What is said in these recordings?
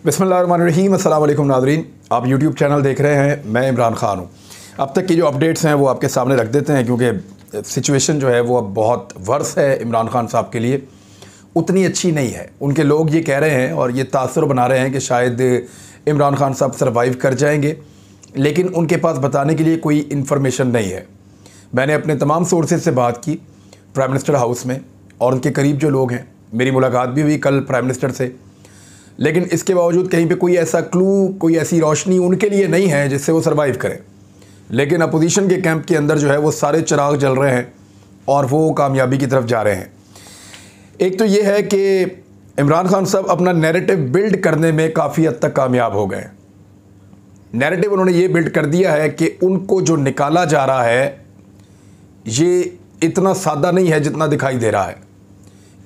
बिस्मिल्लाहिर्रहमानिर्रहीम। अस्सलाम वालेकुम नाज़रीन, आप यूट्यूब चैनल देख रहे हैं। मैं इमरान ख़ान हूँ। अब तक की जो अपडेट्स हैं वो आपके सामने रख देते हैं, क्योंकि सिचुएशन जो है वो अब बहुत वर्स है इमरान ख़ान साहब के लिए, उतनी अच्छी नहीं है। उनके लोग ये कह रहे हैं और ये तासुर बना रहे हैं कि शायद इमरान ख़ान साहब सर्वाइव कर जाएंगे, लेकिन उनके पास बताने के लिए कोई इन्फॉर्मेशन नहीं है। मैंने अपने तमाम सोर्सेज से बात की प्राइम मिनिस्टर हाउस में, और उनके करीब जो लोग हैं, मेरी मुलाकात भी हुई कल प्राइम मिनिस्टर से, लेकिन इसके बावजूद कहीं पे कोई ऐसा क्लू, कोई ऐसी रोशनी उनके लिए नहीं है जिससे वो सरवाइव करें। लेकिन अपोजिशन के कैंप के अंदर जो है वो सारे चिराग जल रहे हैं और वो कामयाबी की तरफ जा रहे हैं। एक तो ये है कि इमरान खान साहब अपना नैरेटिव बिल्ड करने में काफ़ी हद तक कामयाब हो गए। नैरेटिव उन्होंने ये बिल्ड कर दिया है कि उनको जो निकाला जा रहा है ये इतना सादा नहीं है जितना दिखाई दे रहा है।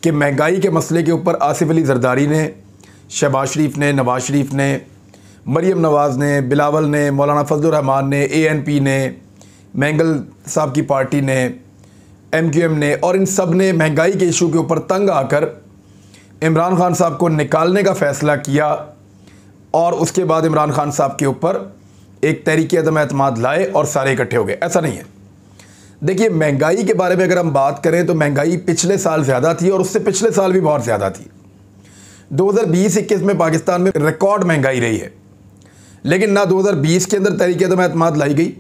कि महंगाई के मसले के ऊपर आसिफ अली जरदारी ने, शहबाज शरीफ ने, नवाज़ शरीफ ने, मरीम नवाज़ ने, बिलावल ने, मौलाना फजलुर रहमान ने, ANP ने, मैंगल साहब की पार्टी ने, MQM ने, और इन सब ने महंगाई के इशू के ऊपर तंग आकर इमरान खान साहब को निकालने का फ़ैसला किया। और उसके बाद इमरान खान साहब के ऊपर एक तहरीक अदम एतमाद लाए और सारे इकट्ठे हो गए। ऐसा नहीं है। देखिए, महंगाई के बारे में अगर हम बात करें तो महंगाई पिछले साल ज़्यादा थी और उससे पिछले साल भी बहुत ज़्यादा थी। 2020-21 में पाकिस्तान में रिकॉर्ड महंगाई रही है, लेकिन ना 2020 के अंदर तहरीक अदम एतमाद लाई गई,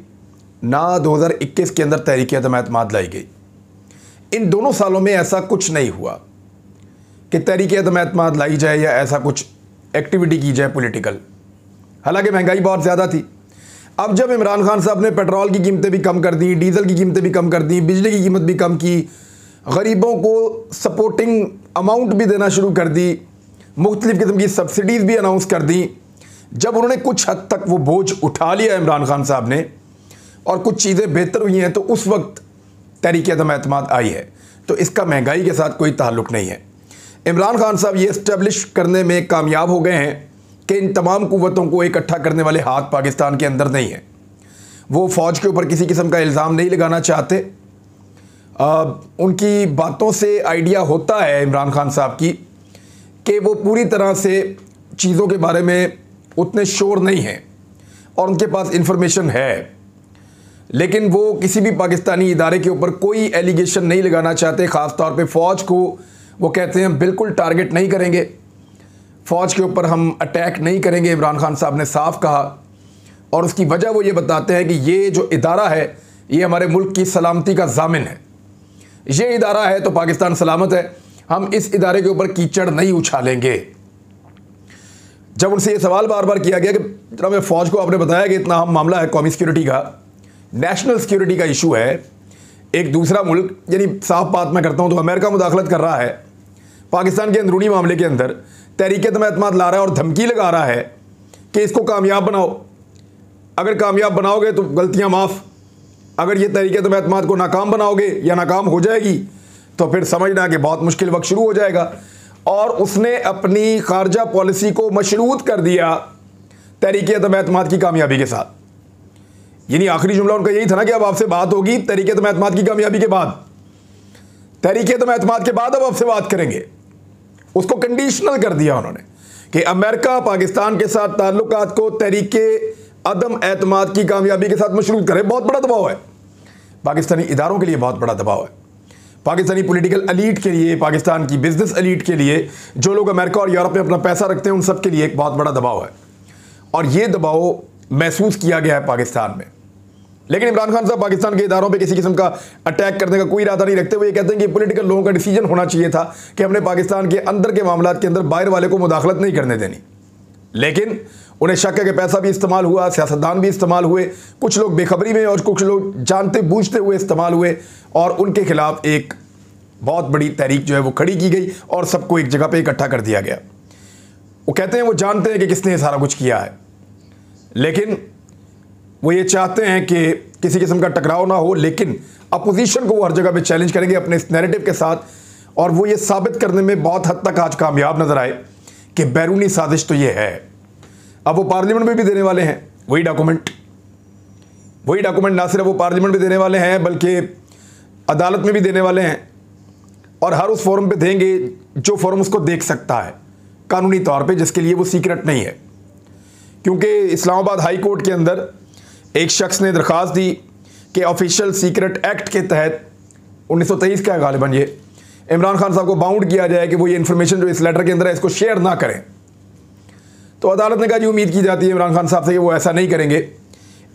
ना 2021 के अंदर तहरीक अदम एतमाद लाई गई। इन दोनों सालों में ऐसा कुछ नहीं हुआ कि तहरीक अदम एतमाद लाई जाए या ऐसा कुछ एक्टिविटी की जाए पॉलिटिकल। हालांकि महंगाई बहुत ज़्यादा थी। अब जब इमरान खान साहब ने पेट्रोल की कीमतें भी कम कर दी, डीजल की कीमतें भी कम कर दी, बिजली की कीमत भी कम की, गरीबों को सपोर्टिंग अमाउंट भी देना शुरू कर दी, मुख्तलिफ़ किस्म की सब्सिडीज़ भी अनाउंस कर दी, जब उन्होंने कुछ हद तक वो बोझ उठा लिया इमरान खान साहब ने और कुछ चीज़ें बेहतर हुई हैं, तो उस वक्त तहरीक अदम एतमाद आई है। तो इसका महंगाई के साथ कोई ताल्लुक़ नहीं है। इमरान खान साहब ये इस्टेब्लिश करने में कामयाब हो गए हैं कि इन तमाम कुव्वतों को इकट्ठा करने वाले हाथ पाकिस्तान के अंदर नहीं है। वो फ़ौज के ऊपर किसी किस्म का इल्ज़ाम नहीं लगाना चाहते। उनकी बातों से आइडिया होता है इमरान खान साहब की कि वो पूरी तरह से चीज़ों के बारे में उतने श्योर नहीं हैं और उनके पास इंफॉर्मेशन है, लेकिन वो किसी भी पाकिस्तानी इदारे के ऊपर कोई एलिगेशन नहीं लगाना चाहते। ख़ास तौर पे फ़ौज को वो कहते हैं बिल्कुल टारगेट नहीं करेंगे, फ़ौज के ऊपर हम अटैक नहीं करेंगे, इमरान खान साहब ने साफ कहा। और उसकी वजह वो ये बताते हैं कि ये जो इदारा है ये हमारे मुल्क की सलामती का ज़ामिन है। ये इदारा है तो पाकिस्तान सलामत है, हम इस इदारे के ऊपर कीचड़ नहीं उछालेंगे। जब उनसे ये सवाल बार बार किया गया कि जनाब फ़ौज को आपने बताया कि इतना अहम मामला है, कौमी सिक्योरिटी का, नेशनल सिक्योरिटी का इशू है, एक दूसरा मुल्क, यानी साफ बात मैं करता हूँ तो अमेरिका मुदाखलत कर रहा है पाकिस्तान के अंदरूनी मामले के अंदर, तहरीक अदम एतमाद ला रहा है और धमकी लगा रहा है कि इसको कामयाब बनाओ, अगर कामयाब बनाओगे तो गलतियाँ माफ़, अगर ये तहरीक अदम एतमाद को नाकाम बनाओगे या नाकाम हो जाएगी तो फिर समझना कि बहुत मुश्किल वक्त शुरू हो जाएगा। और उसने अपनी खारजा पॉलिसी को मशरूत कर दिया तहरीक अदम एतमाद की कामयाबी के साथ। यानी आखिरी जुमला उनका यही था ना कि अब आपसे बात होगी तहरीक अदम एतमाद की कामयाबी के बाद, तहरीक अदम एतमाद के बाद अब आपसे बात करेंगे। उसको कंडीशनल कर दिया उन्होंने कि अमेरिका पाकिस्तान के साथ ताल्लुकात को तहरीक अदम एतमाद की कामयाबी के साथ मशरूत करे। बहुत बड़ा दबाव है पाकिस्तानी इदारों के लिए, बहुत बड़ा दबाव है पाकिस्तानी पॉलिटिकल एलीट के लिए, पाकिस्तान की बिजनेस एलीट के लिए, जो लोग अमेरिका और यूरोप में अपना पैसा रखते हैं उन सब के लिए एक बहुत बड़ा दबाव है। और ये दबाव महसूस किया गया है पाकिस्तान में। लेकिन इमरान खान साहब पाकिस्तान के इदारों पे किसी किस्म का अटैक करने का कोई इरादा नहीं रखते हुए ये कहते हैं कि पॉलिटिकल लोगों का डिसीजन होना चाहिए था कि हमने पाकिस्तान के अंदर के मामलों के अंदर बाहर वाले को मुदाखलत नहीं करने देनी। लेकिन उन्हें शक है कि पैसा भी इस्तेमाल हुआ, सियासतदान भी इस्तेमाल हुए, कुछ लोग बेखबरी में और कुछ लोग जानते बूझते हुए इस्तेमाल हुए, और उनके खिलाफ एक बहुत बड़ी तहरीक जो है वो खड़ी की गई और सबको एक जगह पे इकट्ठा कर दिया गया। वो कहते हैं वो जानते हैं कि किसने सारा कुछ किया है, लेकिन वो ये चाहते हैं कि किसी किस्म का टकराव ना हो, लेकिन अपोजिशन को वो हर जगह पे चैलेंज करेंगे अपने इस नैरेटिव के साथ। और वो ये साबित करने में बहुत हद तक आज कामयाब नजर आए कि बैरूनी साजिश तो ये है। अब वो पार्लियामेंट में भी देने वाले हैं वही डॉक्यूमेंट, ना सिर्फ वो पार्लियामेंट में देने वाले हैं बल्कि अदालत में भी देने वाले हैं, और हर उस फोरम पे देंगे जो फोरम उसको देख सकता है। कानूनी तौर पे, जिसके लिए वो सीक्रेट नहीं है। क्योंकि इस्लामाबाद हाई कोर्ट के अंदर एक शख्स ने दरख्वास्त दी कि ऑफिशियल सीक्रेट एक्ट के तहत 1923 का गालिबन ये इमरान खान साहब को बाउंड किया जाए कि वो ये इन्फॉर्मेशन जो इस लेटर के अंदर है इसको शेयर ना करें। तो अदालत ने कहा जी उम्मीद की जाती है इमरान खान साहब से कि वो ऐसा नहीं करेंगे।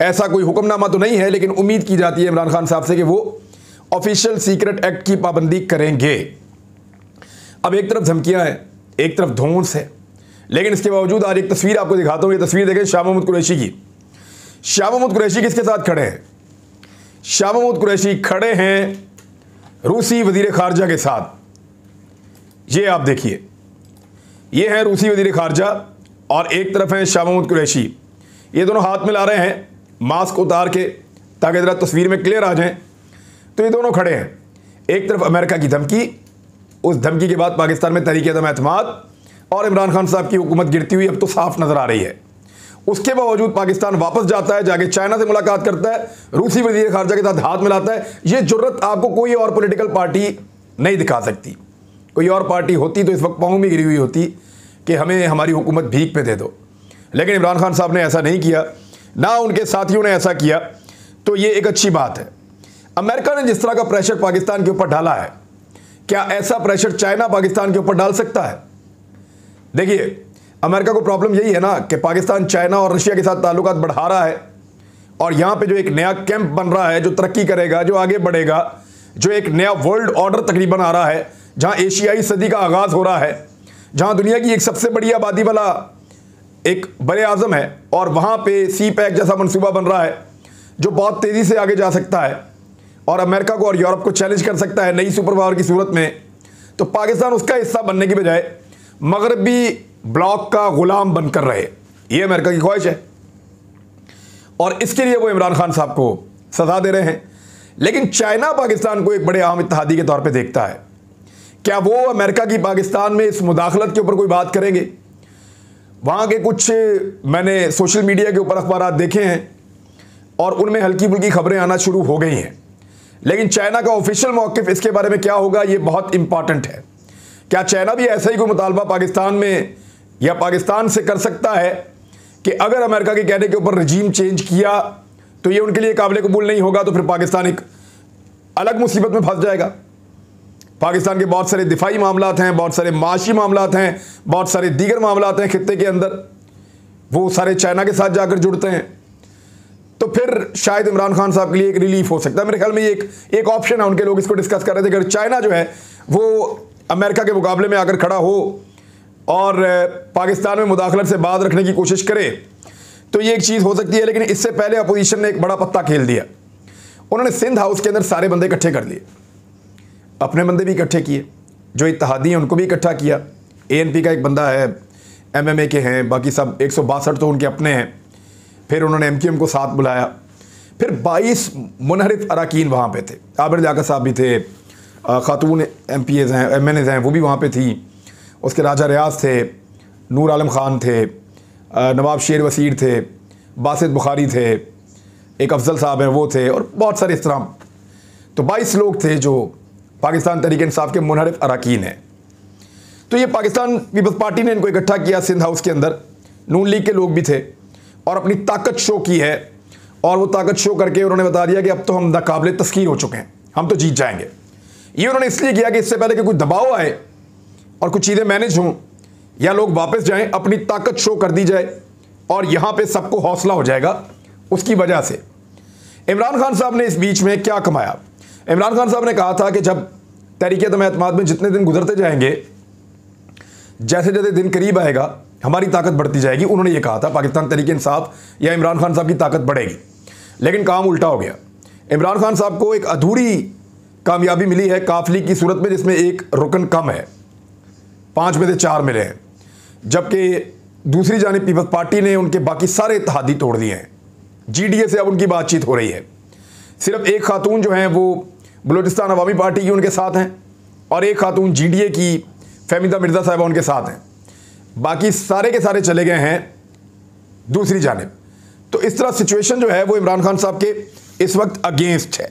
ऐसा कोई हुक्मनामा तो नहीं है, लेकिन उम्मीद की जाती है इमरान खान साहब से कि वो ऑफिशियल सीक्रेट एक्ट की पाबंदी करेंगे। अब एक तरफ धमकियां हैं, एक तरफ धौंस है, लेकिन इसके बावजूद आज एक तस्वीर आपको दिखाता हूं। ये तस्वीर देखें शाह महमूद कुरैशी की। शाह महमूद कुरैशी किसके साथ खड़े हैं? शाह महमूद कुरैशी खड़े हैं रूसी वजीर खारजा के साथ। ये आप देखिए, ये है रूसी वजीर खारजा और एक तरफ है शाह महमूद कुरैशी। ये दोनों हाथ मिला रहे हैं मास्क उतार के, ताकि जरा तस्वीर में क्लियर आ जाएं। तो ये दोनों खड़े हैं, एक तरफ अमेरिका की धमकी, उस धमकी के बाद पाकिस्तान में तहरीक अदम एतमाद और इमरान खान साहब की हुकूमत गिरती हुई अब तो साफ नजर आ रही है। उसके बावजूद पाकिस्तान वापस जाता है, जाके चाइना से मुलाकात करता है, रूसी वजीर खारजा के साथ हाथ मिलाता है। ये जुर्रत आपको कोई और पॉलिटिकल पार्टी नहीं दिखा सकती। कोई और पार्टी होती तो इस वक्त पाँव में गिरी हुई होती कि हमें हमारी हुकूमत भीख पे दे दो, लेकिन इमरान खान साहब ने ऐसा नहीं किया, ना उनके साथियों ने ऐसा किया। तो ये एक अच्छी बात है। अमेरिका ने जिस तरह का प्रेशर पाकिस्तान के ऊपर डाला है, क्या ऐसा प्रेशर चाइना पाकिस्तान के ऊपर डाल सकता है? देखिए, अमेरिका को प्रॉब्लम यही है ना कि पाकिस्तान चाइना और रशिया के साथ ताल्लुकात बढ़ा रहा है, और यहां पे जो एक नया कैंप बन रहा है जो तरक्की करेगा, जो आगे बढ़ेगा, जो एक नया वर्ल्ड ऑर्डर तकरीबन आ रहा है, जहां एशियाई सदी का आगाज हो रहा है, जहां दुनिया की एक सबसे बड़ी आबादी वाला एक बड़े आजम है, और वहां पे सी पैक जैसा मनसूबा बन रहा है जो बहुत तेजी से आगे जा सकता है और अमेरिका को और यूरोप को चैलेंज कर सकता है नई सुपर पावर की सूरत में। तो पाकिस्तान उसका हिस्सा बनने की बजाय मगरबी ब्लॉक का गुलाम बनकर रहे, ये अमेरिका की ख्वाहिश है, और इसके लिए वो इमरान खान साहब को सजा दे रहे हैं। लेकिन चाइना पाकिस्तान को एक बड़े अहम इत्तेहादी के तौर पे देखता है। क्या वो अमेरिका की पाकिस्तान में इस मुदाखलत के ऊपर कोई बात करेंगे? वहाँ के कुछ मैंने सोशल मीडिया के ऊपर अखबार देखे हैं और उनमें हल्की फुल्की खबरें आना शुरू हो गई हैं, लेकिन चाइना का ऑफिशियल मौक़िफ़ इसके बारे में क्या होगा, ये बहुत इंपॉर्टेंट है। क्या चाइना भी ऐसा ही कोई मुतालबा पाकिस्तान में या पाकिस्तान से कर सकता है कि अगर अमेरिका के कहने के ऊपर रजीम चेंज किया तो ये उनके लिए काबिल कबूल नहीं होगा, तो फिर पाकिस्तान एक अलग मुसीबत में फंस जाएगा? पाकिस्तान के बहुत सारे दिफाई मामलात हैं, बहुत सारे माशी मामलात हैं, बहुत सारे दीगर मामलात हैं खित्ते के अंदर, वो सारे चाइना के साथ जाकर जुड़ते हैं। तो फिर शायद इमरान खान साहब के लिए एक रिलीफ हो सकता है। मेरे ख्याल में ये एक ऑप्शन है, उनके लोग इसको डिस्कस कर रहे थे। अगर चाइना जो है वो अमेरिका के मुकाबले में आकर खड़ा हो और पाकिस्तान में मुदाखलत से बात रखने की कोशिश करे तो ये एक चीज़ हो सकती है। लेकिन इससे पहले अपोजिशन ने एक बड़ा पत्ता खेल दिया। उन्होंने सिंध हाउस के अंदर सारे बंदे इकट्ठे कर लिए, अपने बंदे भी इकट्ठे किए, जो इत्तेहादी हैं उनको भी इकट्ठा किया। ANP का एक बंदा है, MMA के हैं, बाकी सब 162 तो उनके अपने हैं। फिर उन्होंने MQM को साथ बुलाया। फिर 22 मुनहरिफ अरकान वहाँ पे थे। आबिर लियाकत साहब भी थे, खातून MPAs हैं, MNAs हैं, वो भी वहाँ पे थी। उसके राजा रियाज थे, नूर आलम ख़ान थे, नवाब शेर वसीर थे, बासित बुखारी थे, एक अफजल साहब हैं वो थे, और बहुत सारे इस तरह। तो 22 लोग थे जो पाकिस्तान तहरीक इंसाफ के मुनहरिफ अरकान हैं। तो ये पाकिस्तान पीपल्स पार्टी ने इनको इकट्ठा किया सिंध हाउस के अंदर। नून लीग के लोग भी थे और अपनी ताकत शो की है, और वो ताकत शो करके उन्होंने बता दिया कि अब तो हम नाकाबिले तस्कीर हो चुके हैं, हम तो जीत जाएंगे। ये उन्होंने इसलिए किया कि इससे पहले कि कोई दबाव आए और कुछ चीज़ें मैनेज हों या लोग वापस जाएं, अपनी ताकत शो कर दी जाए और यहाँ पे सबको हौसला हो जाएगा। उसकी वजह से इमरान खान साहब ने इस बीच में क्या कमाया? इमरान खान साहब ने कहा था कि जब तहरीक अदम एतमाद में जितने दिन गुजरते जाएंगे, जैसे जैसे दिन करीब आएगा, हमारी ताकत बढ़ती जाएगी। उन्होंने ये कहा था पाकिस्तान तहरीक इंसाफ या इमरान खान साहब की ताकत बढ़ेगी। लेकिन काम उल्टा हो गया। इमरान खान साहब को एक अधूरी कामयाबी मिली है काफिली की सूरत में, जिसमें एक रुकन कम है, 5 में से 4 मिले हैं, जबकि दूसरी जानिब पीपल्स पार्टी ने उनके बाकी सारे इत्तेहादी तोड़ दिए हैं। GDA से अब उनकी बातचीत हो रही है। सिर्फ एक खातून जो हैं वो बलूचिस्तान अवामी पार्टी की उनके साथ हैं, और एक खातून GDA की फहमीदा मिर्ज़ा साहिबा उनके साथ हैं। बाकी सारे के सारे चले गए हैं दूसरी जानिब। तो इस तरह सिचुएशन जो है वो इमरान खान साहब के इस वक्त अगेंस्ट है।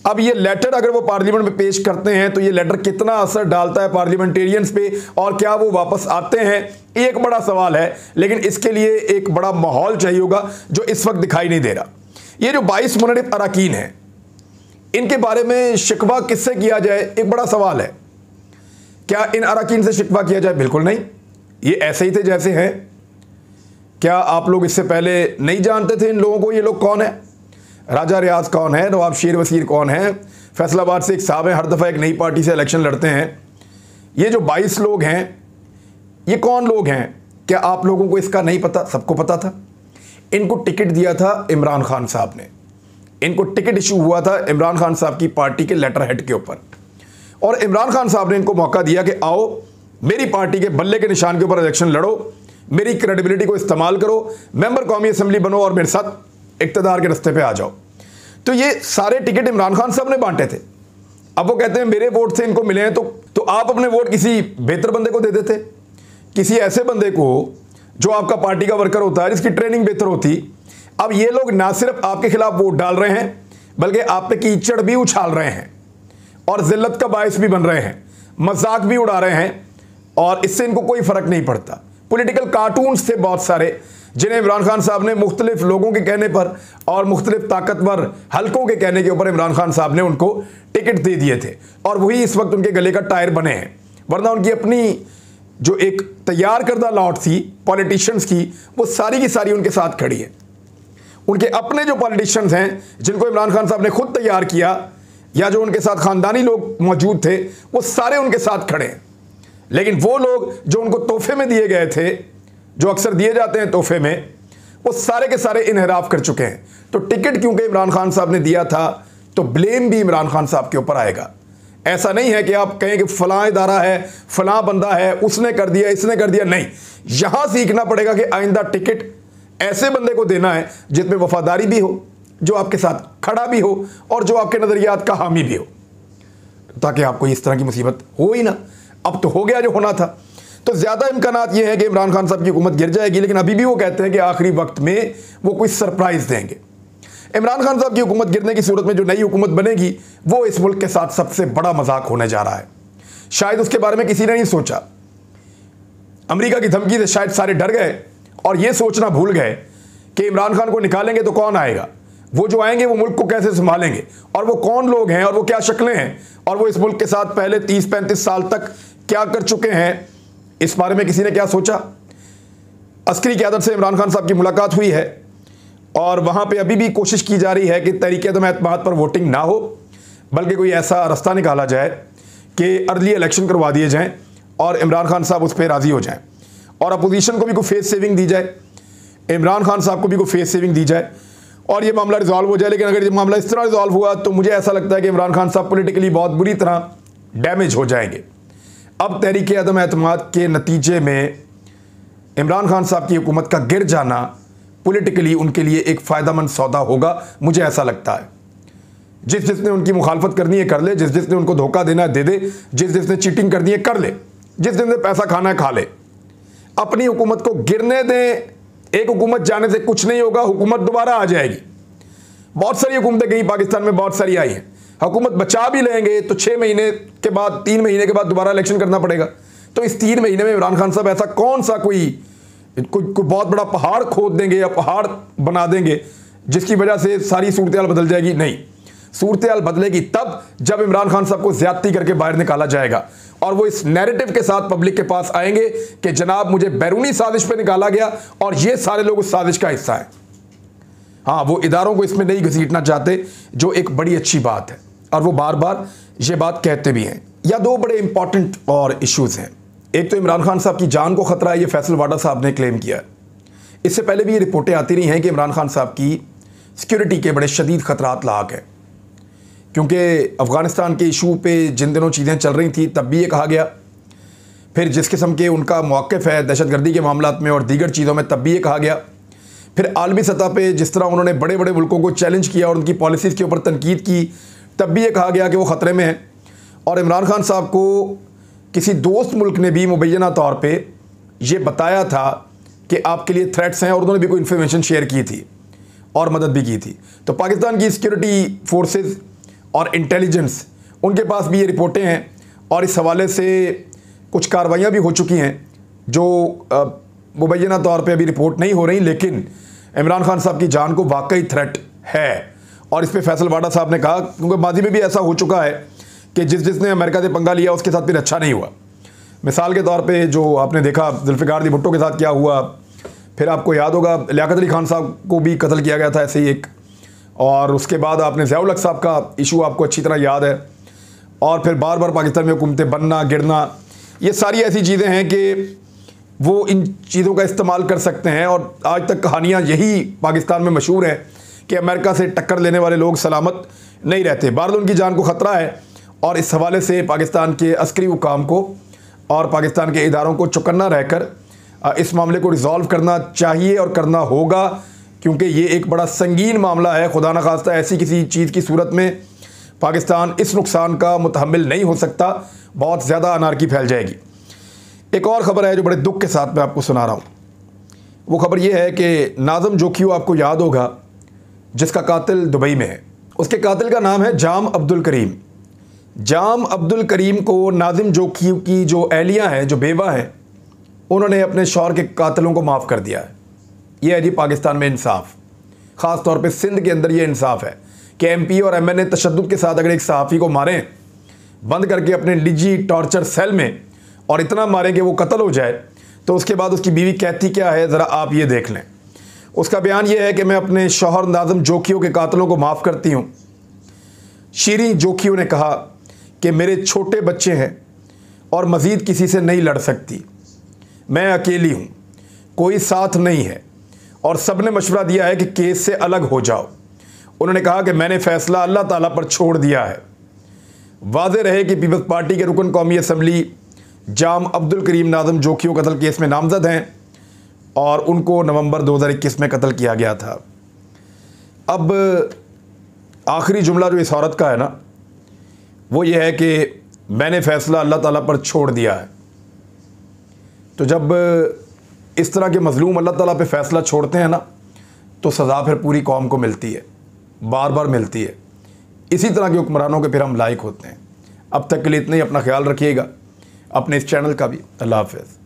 अब ये लेटर अगर वो पार्लियामेंट में पेश करते हैं तो ये लेटर कितना असर डालता है पार्लियामेंटेरियंस पे और क्या वो वापस आते हैं, ये एक बड़ा सवाल है। लेकिन इसके लिए एक बड़ा माहौल चाहिए होगा जो इस वक्त दिखाई नहीं दे रहा। ये जो 22 मुनरिफ अरकान हैं, इनके बारे में शिकवा किससे किया जाए, एक बड़ा सवाल है। क्या इन अरकान से शिकवा किया जाए? बिल्कुल नहीं, ये ऐसे ही थे जैसे हैं। क्या आप लोग इससे पहले नहीं जानते थे इन लोगों को? ये लोग कौन है? राजा रियाज कौन है? नवाब शेर वसीर कौन है? फैसलाबाद से एक साहब है, हर दफ़ा एक नई पार्टी से इलेक्शन लड़ते हैं। ये जो 22 लोग हैं, ये कौन लोग हैं? क्या आप लोगों को इसका नहीं पता? सबको पता था। इनको टिकट दिया था इमरान खान साहब ने। इनको टिकट इशू हुआ था इमरान खान साहब की पार्टी के लेटर हेड के ऊपर, और इमरान खान साहब ने इनको मौका दिया कि आओ मेरी पार्टी के बल्ले के निशान के ऊपर इलेक्शन लड़ो, मेरी क्रेडिबिलिटी को इस्तेमाल करो, मेंबर कौमी असेंबली बनो और मेरे साथ इक्तदार के रास्ते पे आ जाओ। तो ये सारे टिकट इमरान खान साहब ने बांटे थे। अब वो कहते हैं मेरे वोट से इनको मिले हैं, तो आप अपने वोट किसी बेहतर बंदे को दे देते, किसी ऐसे बंदे को जो आपका पार्टी का वर्कर होता है, जिसकी ट्रेनिंग बेहतर होती। अब ये लोग ना सिर्फ आपके खिलाफ वोट डाल रहे हैं, बल्कि आप पे कीचड़ भी उछाल रहे हैं और जिल्लत का बायस भी बन रहे हैं, मजाक भी उड़ा रहे हैं, और इससे इनको कोई फर्क नहीं पड़ता। पॉलिटिकल कार्टून्स थे बहुत सारे जिन्हें इमरान खान साहब ने मुख्तलिफ लोगों के कहने पर और मुख्तलिफ ताकतवर हलकों के कहने के ऊपर इमरान खान साहब ने उनको टिकट दे दिए थे, और वही इस वक्त उनके गले का टायर बने हैं। वरना उनकी अपनी जो एक तैयार करदा लॉट थी पॉलिटिशियंस की, वो सारी की सारी उनके साथ खड़ी है। उनके अपने जो पॉलिटिशियंस हैं जिनको इमरान खान साहब ने खुद तैयार किया, या जो उनके साथ खानदानी लोग मौजूद थे, वो सारे उनके साथ खड़े हैं। लेकिन वो लोग जो उनको तोहफे में दिए गए थे, जो अक्सर दिए जाते हैं तोहफे में, वो सारे के सारे इनहराफ कर चुके हैं। तो टिकट क्योंकि इमरान खान साहब ने दिया था, तो ब्लेम भी इमरान खान साहब के ऊपर आएगा। ऐसा नहीं है कि आप कहें कि फलां इदारा है, फलां बंदा है, उसने कर दिया, इसने कर दिया। नहीं, यहां सीखना पड़ेगा कि आइंदा टिकट ऐसे बंदे को देना है जिसमें वफादारी भी हो, जो आपके साथ खड़ा भी हो और जो आपके नजरियात का हामी भी हो, ताकि आपको इस तरह की मुसीबत हो ही ना। अब तो हो गया जो होना था। तो ज्यादा इम्कानात ये है कि इमरान खान साहब की हुकूमत गिर जाएगी, लेकिन अभी भी वो कहते हैं कि आखिरी वक्त में वो कोई सरप्राइज देंगे। इमरान खान साहब की हुकूमत गिरने की सूरत में जो नई हुकूमत बनेगी, वो इस मुल्क के साथ सबसे बड़ा मजाक होने जा रहा है। शायद उसके बारे में किसी ने नहीं सोचा। अमेरिका की धमकी से शायद सारे डर गए और ये सोचना भूल गए कि इमरान खान को निकालेंगे तो कौन आएगा, वो जो आएंगे वो मुल्क को कैसे संभालेंगे, और वो कौन लोग हैं और वो क्या शक्लें हैं, और वो इस मुल्क के साथ पहले 30-35 साल तक क्या कर चुके हैं। इस बारे में किसी ने क्या सोचा? अस्करी क़यादत से इमरान खान साहब की मुलाकात हुई है और वहाँ पे अभी भी कोशिश की जा रही है कि तहरीक अदम एतमाद पर वोटिंग ना हो, बल्कि कोई ऐसा रास्ता निकाला जाए कि अर्ली इलेक्शन करवा दिए जाएं और इमरान खान साहब उस पर राज़ी हो जाएं, और अपोजिशन को भी कोई फेस सेविंग दी जाए, इमरान खान साहब को भी कोई फेस सेविंग दी जाए, और ये मामला रिजॉल्व हो जाए। लेकिन अगर ये मामला इस तरह रिजॉल्व हुआ तो मुझे ऐसा लगता है कि इमरान खान साहब पॉलिटिकली बहुत बुरी तरह डैमेज हो जाएंगे। अब तहरीक अदम एतमाद के नतीजे में इमरान खान साहब की हुकूमत का गिर जाना पॉलिटिकली उनके लिए एक फ़ायदेमंद सौदा होगा, मुझे ऐसा लगता है। जिसने उनकी मुखालफत करनी है कर ले, जिसने उनको धोखा देना है दे दे, जिसने चीटिंग करनी है कर ले, जिसने पैसा खाना है खा ले। अपनी हुकूमत को गिरने दें। एक हुकूमत जाने से कुछ नहीं होगा, हुकूमत दोबारा आ जाएगी। बहुत सारी हुकूमतें गई पाकिस्तान में, बहुत सारी आई हैं। हुकूमत बचा भी लेंगे तो 6 महीने के बाद, 3 महीने के बाद दोबारा इलेक्शन करना पड़ेगा। तो इस 3 महीने में इमरान खान साहब ऐसा कौन सा कोई बहुत बड़ा पहाड़ खोद देंगे या पहाड़ बना देंगे जिसकी वजह से सारी सूरत हाल बदल जाएगी? नहीं, सूरत हाल बदलेगी तब जब इमरान खान साहब को ज्यादती करके बाहर निकाला जाएगा, और वो इस नैरेटिव के साथ पब्लिक के पास आएंगे कि जनाब मुझे बैरूनी साजिश पे निकाला गया और ये सारे लोग उस साजिश का हिस्सा हैं। हाँ, वो इदारों को इसमें नहीं घसीटना चाहते, जो एक बड़ी अच्छी बात है, और वो बार बार ये बात कहते भी हैं। या 2 बड़े इंपॉर्टेंट और इश्यूज हैं। एक तो इमरान खान साहब की जान को खतरा है, ये फैसल वाडा साहब ने क्लेम किया है। इससे पहले भी ये रिपोर्टें आती रही हैं कि इमरान खान साहब की सिक्योरिटी के बड़े शदीद खतरात लाक हैं, क्योंकि अफ़गानिस्तान के इशू पे जिन दिनों चीज़ें चल रही थी तब भी ये कहा गया, फिर जिस किस्म के उनका मौक़िफ़ है दहशतगर्दी के मामलात में और दीगर चीज़ों में तब भी ये कहा गया, फिर आलमी सतह पे जिस तरह उन्होंने बड़े बड़े मुल्कों को चैलेंज किया और उनकी पॉलिसीज़ के ऊपर तनकीद की, तब भी ये कहा गया कि वो ख़तरे में है। और इमरान खान साहब को किसी दोस्त मुल्क ने भी मुबैना तौर पे ये बताया था कि आपके लिए थ्रेट्स हैं, और उन्होंने भी कोई इन्फॉर्मेशन शेयर की थी और मदद भी की थी। तो पाकिस्तान की सिक्योरिटी फोर्सेस और इंटेलिजेंस, उनके पास भी ये रिपोर्टें हैं और इस हवाले से कुछ कार्रवाइयाँ भी हो चुकी हैं जो मुबैना तौर पे अभी रिपोर्ट नहीं हो रही, लेकिन इमरान खान साहब की जान को वाकई थ्रेट है। और इस पर फैसल वाडा साहब ने कहा, क्योंकि माजी में भी ऐसा हो चुका है कि जिसने अमेरिका से पंगा लिया उसके साथ फिर अच्छा नहीं हुआ। मिसाल के तौर पे जो आपने देखा जुल्फ़िकार अली भुट्टो के साथ क्या हुआ, फिर आपको याद होगा लियाकत अली खान साहब को भी कत्ल किया गया था ऐसे ही एक, और उसके बाद आपने ज़िया उल हक साहब का इशू आपको अच्छी तरह याद है, और फिर बार बार पाकिस्तान में हुकूमतें बनना गिरना, ये सारी ऐसी चीज़ें हैं कि वो इन चीज़ों का इस्तेमाल कर सकते हैं। और आज तक कहानियाँ यही पाकिस्तान में मशहूर हैं कि अमेरिका से टक्कर लेने वाले लोग सलामत नहीं रहते, बहरहाल उनकी जान को ख़तरा है। और इस हवाले से पाकिस्तान के अस्करी हुकाम को और पाकिस्तान के इदारों को चौकन्ना रहकर इस मामले को रिज़ॉल्व करना चाहिए और करना होगा, क्योंकि ये एक बड़ा संगीन मामला है। खुदा न खास्ता ऐसी किसी चीज़ की सूरत में पाकिस्तान इस नुकसान का मुतहम्मिल नहीं हो सकता, बहुत ज़्यादा अनारकी फैल जाएगी। एक और ख़बर है जो बड़े दुख के साथ मैं आपको सुना रहा हूँ। वो खबर ये है कि नाज़िम जोखियो, आपको याद होगा, जिसका कातिल दुबई में है, उसके कातिल का नाम है जाम अब्दुल करीम। जाम अब्दुल करीम को नाज़िम जोखियो की जो एहलिया हैं, जो बेवा हैं, उन्होंने अपने शौहर के कातिलों को माफ़ कर दिया है। ये है जी पाकिस्तान में इंसाफ। ख़ास तौर पे सिंध के अंदर ये इंसाफ है कि MP और MNA तशद्दुद के साथ अगर एक सहाफ़ी को मारें बंद करके अपने निजी टॉर्चर सेल में, और इतना मारें कि वो कत्ल हो जाए, तो उसके बाद उसकी बीवी कहती क्या है ज़रा आप ये देख लें। उसका बयान ये है कि मैं अपने शौहर नाज़िम जोखियो के कातिलों को माफ़ करती हूँ। शीरी जोखियो ने कहा कि मेरे छोटे बच्चे हैं और मज़ीद किसी से नहीं लड़ सकती, मैं अकेली हूँ, कोई साथ नहीं है, और सब ने मशवरा दिया है कि केस से अलग हो जाओ। उन्होंने कहा कि मैंने फ़ैसला अल्लाह ताला पर छोड़ दिया है। वाज़ेह रहे कि पीपल्स पार्टी के रुकन कौमी असम्बली जाम अब्दुल करीम नाज़िम जोखियो कत्ल केस में नामज़द हैं और उनको नवंबर 2021 में कत्ल किया गया था। अब आखिरी जुमला जो इस औरत का है ना, वो ये है कि मैंने फ़ैसला अल्लाह ताला पर छोड़ दिया है। तो जब इस तरह के मज़लूम अल्लाह ताला पे फ़ैसला छोड़ते हैं ना, तो सज़ा फिर पूरी कौम को मिलती है, बार बार मिलती है। इसी तरह के हुक्मरानों के फिर हम लायक होते हैं। अब तक के लिए इतना ही, अपना ख्याल रखिएगा, अपने इस चैनल का भी। अल्लाह हाफ़िज़।